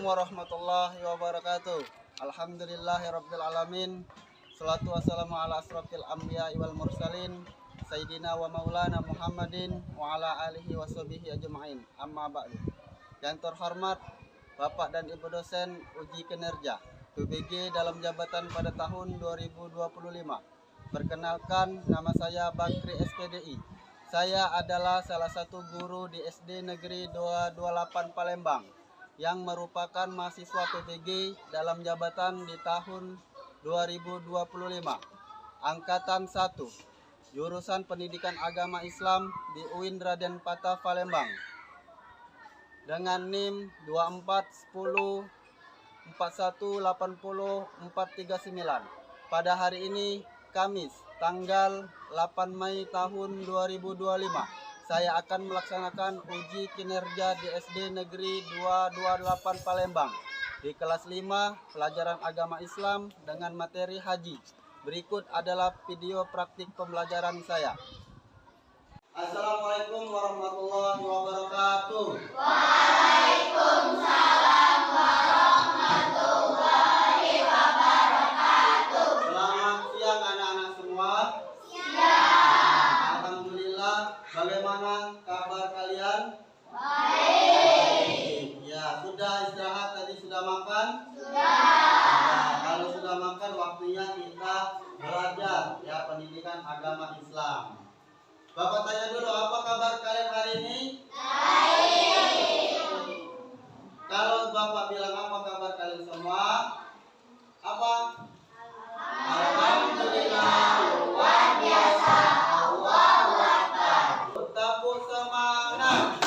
warahmatullahi wabarakatuh. Alhamdulillahirabbil alamin. Salatu wassalamu ala asrofil anbiya wal mursalin Sayyidina wa maulana Muhammadin wa ala alihi wa sahbihi ajma'in. Amma ba'du. Yang terhormat Bapak dan Ibu dosen uji kinerja PBG dalam jabatan pada tahun 2025. Perkenalkan, nama saya Bakri SPDI. Saya adalah salah satu guru di SD Negeri 228 Palembang yang merupakan mahasiswa PBG dalam jabatan di tahun 2025. Angkatan 1, jurusan Pendidikan Agama Islam di UIN Raden Patah Palembang. Dengan NIM 2410 4180 439. Pada hari ini Kamis tanggal 8 Mei tahun 2025, saya akan melaksanakan uji kinerja di SD Negeri 228 Palembang di kelas 5 pelajaran agama Islam dengan materi haji. Berikut adalah video praktik pembelajaran saya. Assalamualaikum warahmatullahi wabarakatuh. Waalaikumsalam warahmatullahi wabarakatuh. Selamat siang anak-anak semua. Siang. Alhamdulillah, bagaimana kabar kalian? Baik. Ya, sudah istirahat tadi, sudah makan? Sudah. Nah, kalau sudah makan waktunya kita belajar ya pendidikan agama Islam. Bapak tanya dulu, apa kabar kalian hari ini? Baik. Kalau Bapak bilang apa kabar kalian semua? Apa? Alhamdulillah, luar biasa. Allahu Akbar. Tepuk semangat.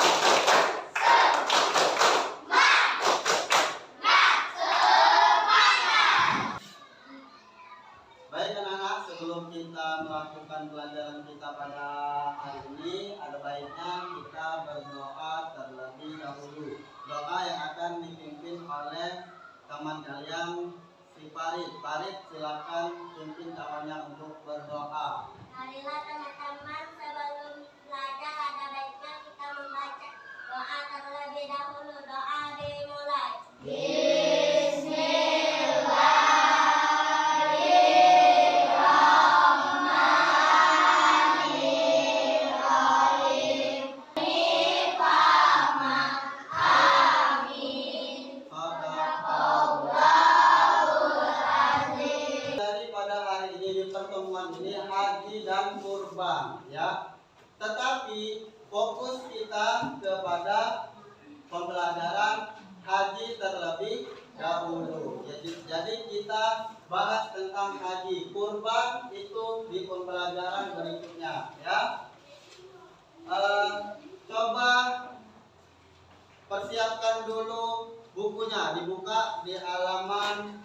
Baik anak-anak, sebelum kita melakukan pelajaran kita pada hari ini, ada baiknya kita berdoa terlebih dahulu. Doa yang akan dipimpin oleh teman kalian, si Farid. Farid, silakan pimpin kawannya untuk berdoa. Marilah teman-teman, sebelum belajar ada baiknya kita membaca doa terlebih dahulu. Doa dimulai. Pertemuan ini haji dan kurban ya, tetapi fokus kita kepada pembelajaran haji terlebih dahulu. Jadi kita bahas tentang haji, kurban itu di pembelajaran berikutnya ya. Coba persiapkan dulu bukunya, dibuka di halaman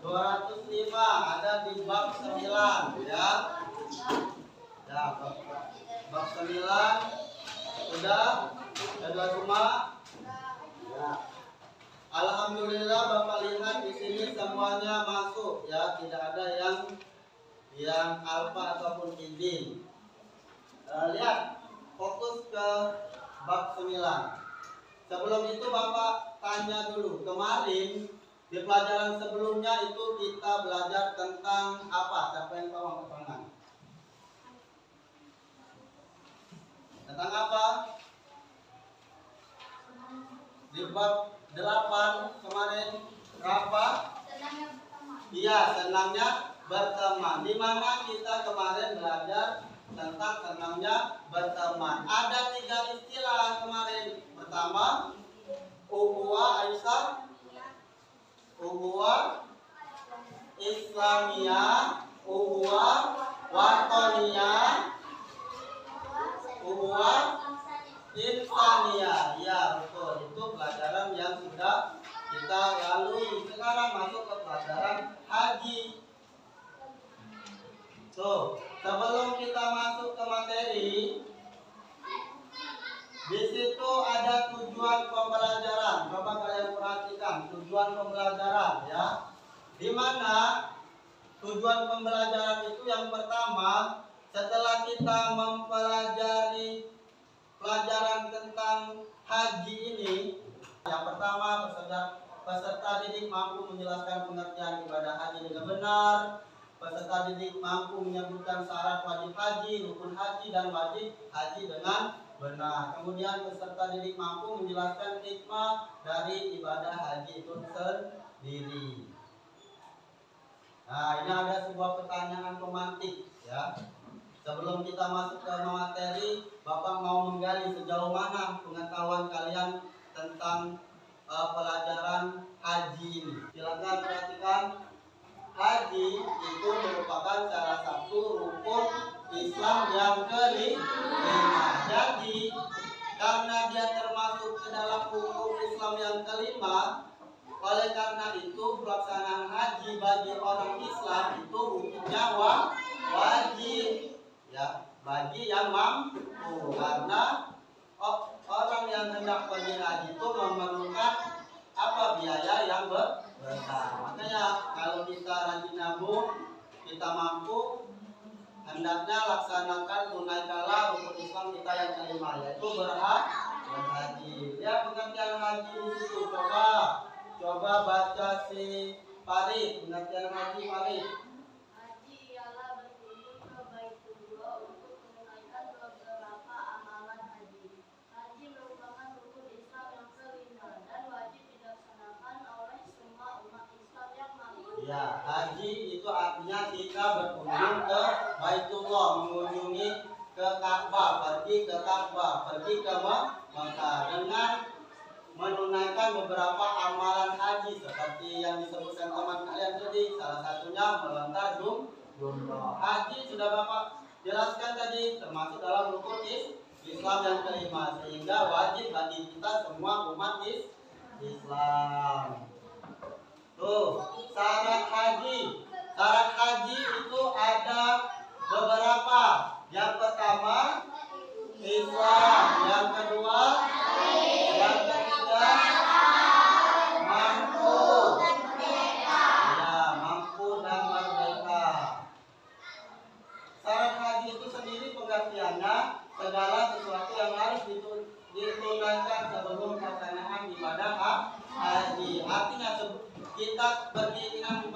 205, ada di bab 9 ya. Ya, bab 9 sudah ada semua. Ya. Alhamdulillah Bapak lihat di sini semuanya masuk ya, tidak ada yang alfa ataupun izin. Lihat, fokus ke bab 9. Sebelum itu Bapak tanya dulu, kemarin di pelajaran sebelumnya itu kita belajar tentang apa? Siapa yang tahu angkat tangan? Tentang apa? Di bab 8 kemarin apa? Senangnya berteman. Iya, senangnya berteman. Di mana kita kemarin belajar tentang senangnya berteman. Ada 3 istilah kemarin. Pertama, ukhuwah Aisyah, ukhuwah Islamiyah, ukhuwah watoniyah, ukhuwah insaniyah. Ya betul, itu pelajaran yang sudah kita lalui. Sekarang masuk ke pelajaran haji. Tuh, sebelum kita masuk ke materi, di situ ada tujuan pembelajaran. Coba kalian perhatikan tujuan pembelajaran ya. Di mana tujuan pembelajaran itu yang pertama, setelah kita mempelajari pelajaran tentang haji ini, peserta didik mampu menjelaskan pengertian ibadah haji dengan benar. Peserta didik mampu menyebutkan syarat wajib haji, rukun haji, dan wajib haji dengan benar. Kemudian peserta didik mampu menjelaskan hikmah dari ibadah haji itu sendiri. Nah, ini ada sebuah pertanyaan pemantik ya. Sebelum kita masuk ke materi, Bapak mau menggali sejauh mana pengetahuan kalian tentang pelajaran haji ini. Silakan perhatikan, haji itu merupakan salah satu rukun Islam yang kelima. Jadi, karena dia termasuk ke dalam rukun Islam yang kelima, oleh karena itu pelaksanaan haji bagi orang Islam itu hukumnya wajib ya, bagi yang mampu, karena orang yang hendak pergi haji itu memerlukan biaya yang besar. Makanya kalau kita rajin nabung, kita mampu, hendaknya laksanakan tunaikanlah rukun Islam kita yang kelima, yaitu berhaji. Ya, pengertian haji di situ coba baca si Farid, pengertian haji Farid. Haji ialah berkunjung ke Baitullah untuk menunaikan beberapa amalan haji. Haji merupakan rukun Islam yang kelima dan wajib dilaksanakan oleh semua umat Islam yang mampu. Ya, haji itu artinya kita berkunjung ke Baitullah, mengunjungi ke Ka'bah, pergi ke Ka'bah, pergi ke Mekah dengan menunaikan beberapa amalan haji seperti yang disebutkan teman kalian tadi, salah satunya melontar jumroh. Haji sudah Bapak jelaskan tadi termasuk dalam rukun Islam yang kelima, sehingga wajib bagi kita semua umat Islam. Tuh, syarat haji. Syarat haji itu ada beberapa. Yang pertama, Islam. Yang kedua, yang ketiga, mampu. Ya, mampu dan merdeka. Syarat haji itu sendiri pengertiannya segala sesuatu yang harus ditunaikan sebelum pelaksanaan ibadah haji. Artinya kita berkeinginan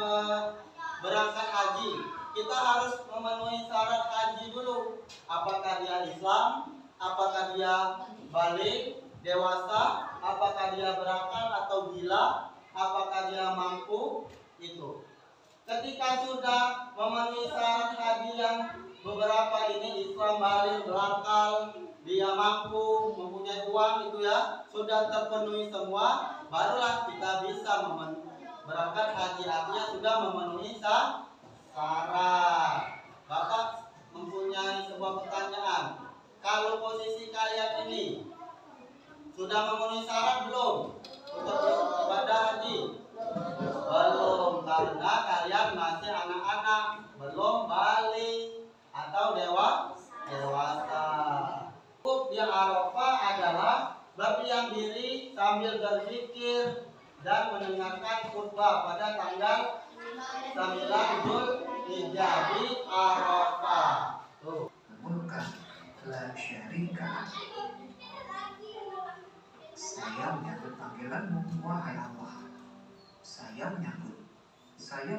berangkat haji, kita harus memenuhi syarat haji dulu. Apakah dia Islam, apakah dia balik, dewasa, apakah dia berakal atau gila, apakah dia mampu, itu. Ketika sudah memenuhi syarat haji yang beberapa ini, Islam, balik, berakal, dia mampu, mempunyai uang, itu ya, sudah terpenuhi semua, barulah kita bisa berangkat haji. Artinya sudah memenuhi syarat. Bapak mempunyai sebuah pertanyaan. Kalau posisi kalian ini sudah memenuhi syarat belum untuk ibadah haji? Belum, karena kalian masih anak-anak, belum balik atau dewasa. Wukuf di Arafah adalah berdiam diri sambil berzikir dan mendengarkan khutbah pada tanggal 9 Zulhijjah di Arafah. Tuh. Mulkan la syarika. Saya menyambut panggilanmu, wahai Allah. Saya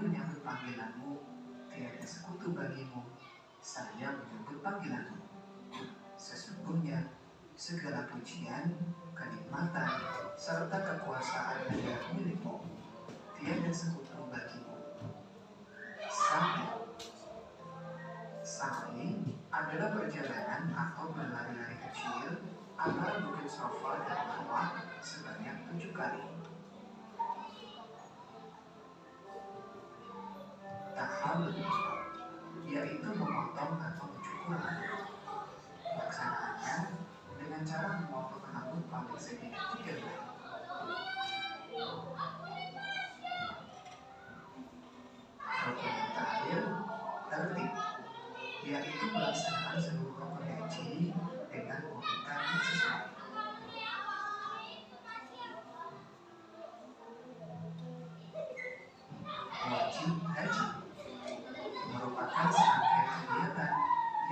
menyambut panggilanmu, tiada sekutu bagimu. Saya menyambut panggilanmu. Sesungguhnya segala pujian, kenikmatan, serta kekuasaan adalah milikmu. Tiada sekutu bagimu. Sa'i adalah perjalanan atau berlari-lari kecil antara Bukit Safa dan Marwah sebanyak 7 kali. Tahallul yaitu memotong atau mencukur rambut. Pelaksanaannya dengan cara memotong rambut paling sedikit 3 kali. Rukun yang terakhir, tertib, yaitu melaksanakan seluruh rukun haji dengan urutan yang sesuai. Wajib haji merupakan serangkaian kegiatan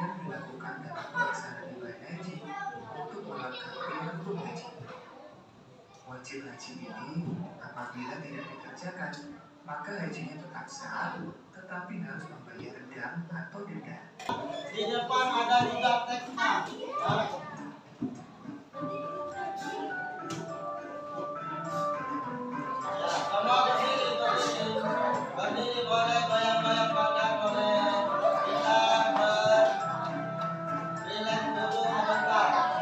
yang dilakukan dalam pelaksanaan ibadah haji untuk melengkapi rukun haji. wajib-wajib ini apabila tidak dikerjakan, maka hajinya tetap sah, tetapi harus membayar dam atau denda. Di depan ada juga teksnya. Ya. Semua berdiri boleh, goyang-goyang badan boleh. Kita rileks dulu sebentar.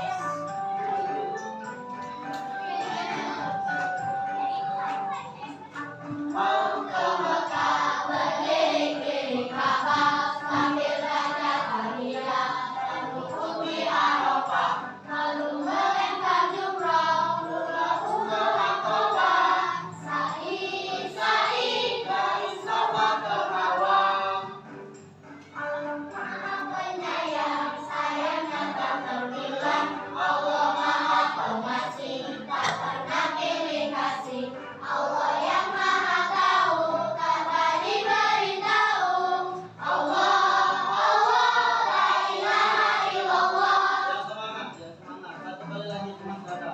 Mau ke Mekah berkeliling-keliling Ka'bah sambil baca tahiyat dan wukuf di Arafah, lalu melempar jumrah, pulang ke Aqabah, sa'i dari Safa ke Marwa. Allah Maha Penyayang, sayangnya tak terbilang. Allah Maha Pengasih, tak pernah pilih kasih. Allah yang Maha Tahu, tanpa diberitahu. Allah, la ilaha illallah. Yang semangat, yang semangat. Satu kali lagi cuma dada.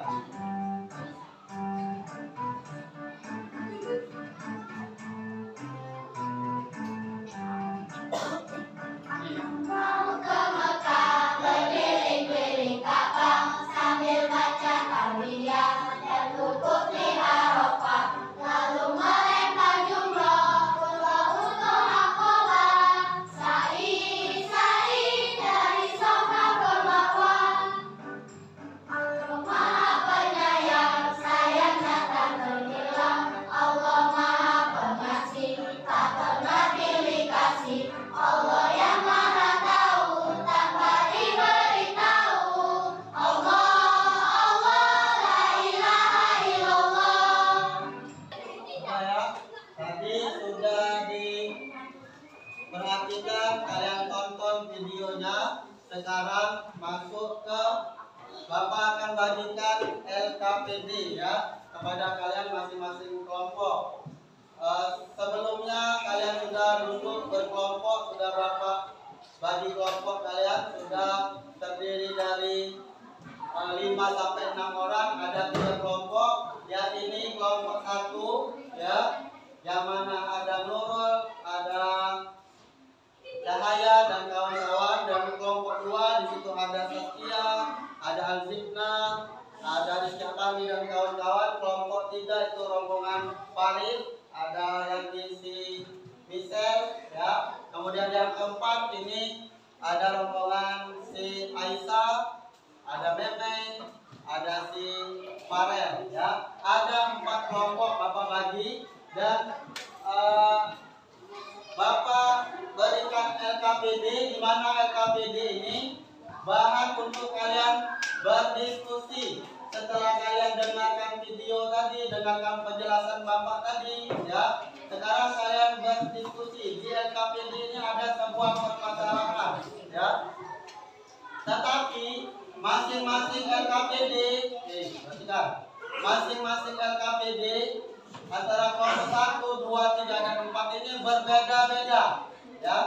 Mau ke Mekah berkeliling-keliling Ka'bah sambil baca talbiyah dan wukuf di Arafah, lalu melempar jumrah, pulang ke Aqabah, sa'i dari Safa ke Marwa. Allah Maha Penyayang, sayangnya tak terhilang. Allah Maha Pengasih, tak pernah pilih kasih. Allah yang Maha Tahu, tanpa diberitahu. Allah, la ilaha illallah. Ya, tadi sudah diperhatikan, kalian tonton videonya. Sekarang masuk ke Bapak akan bagikan LKPD ya kepada kalian masing-masing kelompok. Sebelumnya kalian sudah duduk berkelompok, sudah berapa bagi kelompok kalian? Sudah terdiri dari 5 sampai 6 orang, ada 3 kelompok. Ya, ini kelompok 1 ya, yang mana ada Nurul, ada Cahaya dan kawan-kawan. Dan kelompok 2 di situ ada Saskia, ada Alzibna, ada Rizky Tami dan kawan-kawan. Kelompok 3 itu rombongan Farid, ada yang si Michelle ya. Kemudian yang keempat ini ada rombongan si Aisyah, ada Meme, ada si Farel ya. Ada 4 kelompok Bapak bagi, dan Bapak berikan LKPD, di mana LKPD ini bahan untuk kalian berdiskusi. Setelah kalian dengarkan video tadi, dengarkan penjelasan Bapak tadi ya, sekarang kalian berdiskusi. Di LKPD ini ada sebuah permasalahan ya. Tetapi masing-masing LKPD, perhatikan, masing-masing LKPD antara kelompok 1, 2, 3, dan 4 ini berbeda-beda ya.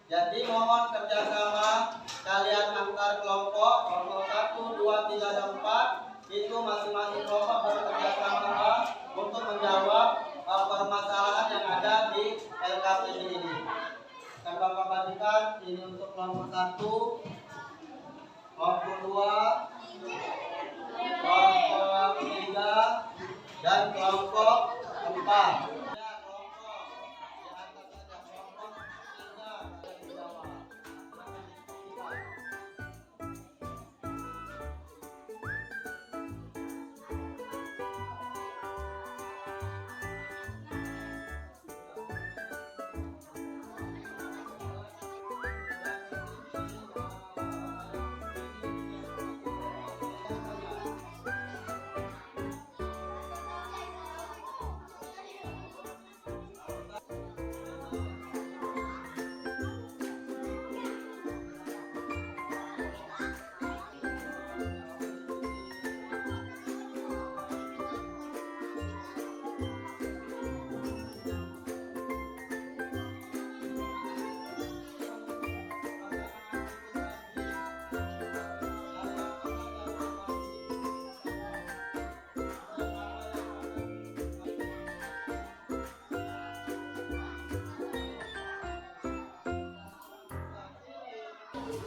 Jadi mohon kerjasama kalian antar kelompok 1, 2, 3, dan 4 itu masing-masing kelompok bekerjasama untuk menjawab permasalahan yang ada di LKPD ini. Akan Bapak bagikan ini untuk kelompok 1, kelompok 2, kelompok 3, dan kelompok 4. Ya, kelompok diangkat saja, kelompok 3 ada di bawah. Silakan diskusikan.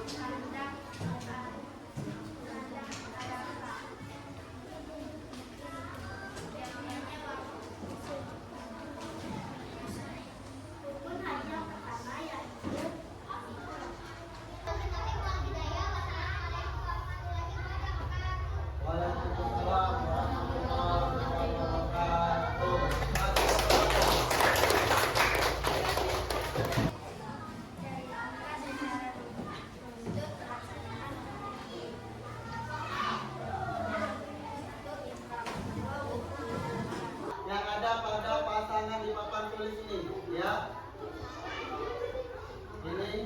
Rukun haji yang pertama yaitu Waalaikumsalam warahmatullahi wabarakatuh. Yang ada pada pasangan di papan tulis ini, ya. Ini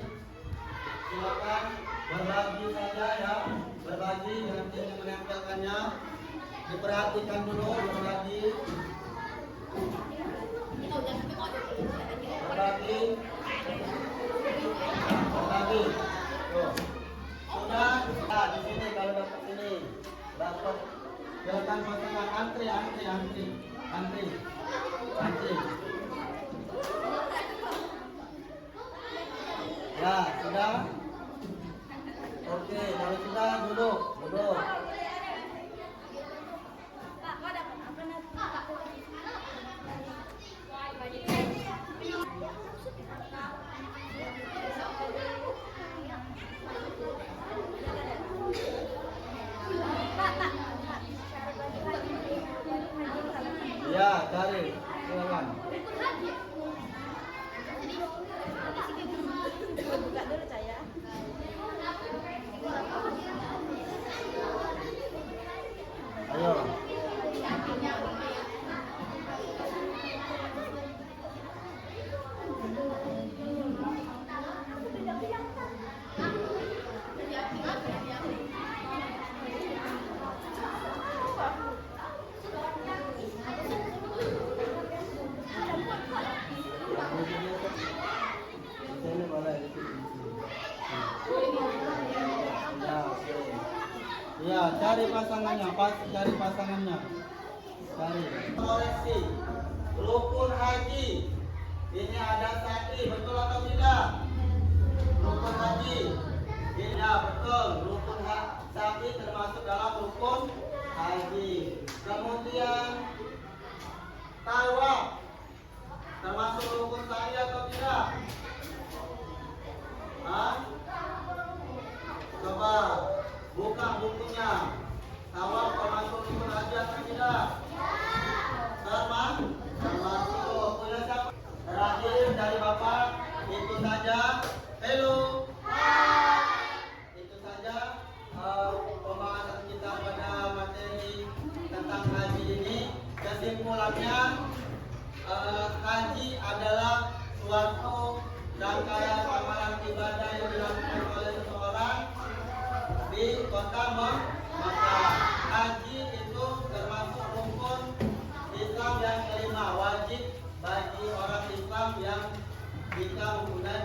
silakan berbagi saja ya, berbagi dengan tim yang menempelkannya. Diperhatikan dulu berbagi. Berbagi. Berbagi. Tuh. Sudah, nah, di sini kalau dapat ini, dapat silakan pasangan antri. Ya, sudah. Oke, kalau sudah duduk. Ya, cari. Silakan. buka dulu saya. Ayo. Ini boleh di sini. Ya, cari pasangannya, cari pasangannya. Cari. Koreksi. Rukun haji. Ini ada sa'i, betul atau tidak? Rukun haji. Ini ya, betul. Rukun sa'i termasuk dalam rukun haji. Kemudian tawaf termasuk rukun sa'i atau tidak? Hah? Coba buka bukunya. Tawaf termasuk rukun haji atau tidak? Termasuk. Punya siapa? Terakhir dari Bapak, itu saja. Hello. Itu saja pembahasan kita pada materi tentang haji ini. Kesimpulannya, haji adalah suatu rangkaian amalan ibadah yang dilakukan oleh seseorang di kota Makkah. Haji itu termasuk rukun Islam yang kelima, wajib bagi orang Islam yang bisa mempunyai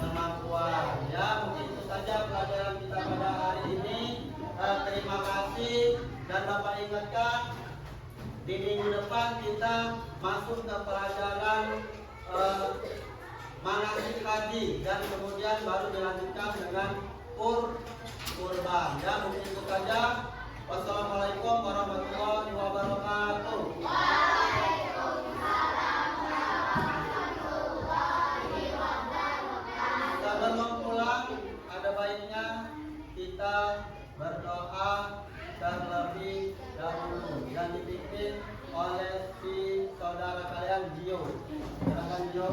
kemampuan. Ya, mungkin itu saja pelajaran kita pada hari ini. Terima kasih dan Bapak ingatkan di minggu depan kita masuk ke pelajaran manasik haji dan kemudian baru dilanjutkan dengan kurban. Ya, mungkin itu saja. Wassalamualaikum warahmatullahi wabarakatuh. Sebelum pulang, ada baiknya kita berdoa terlebih dahulu yang dipimpin oleh si saudara kalian Gio. Silakan Gio.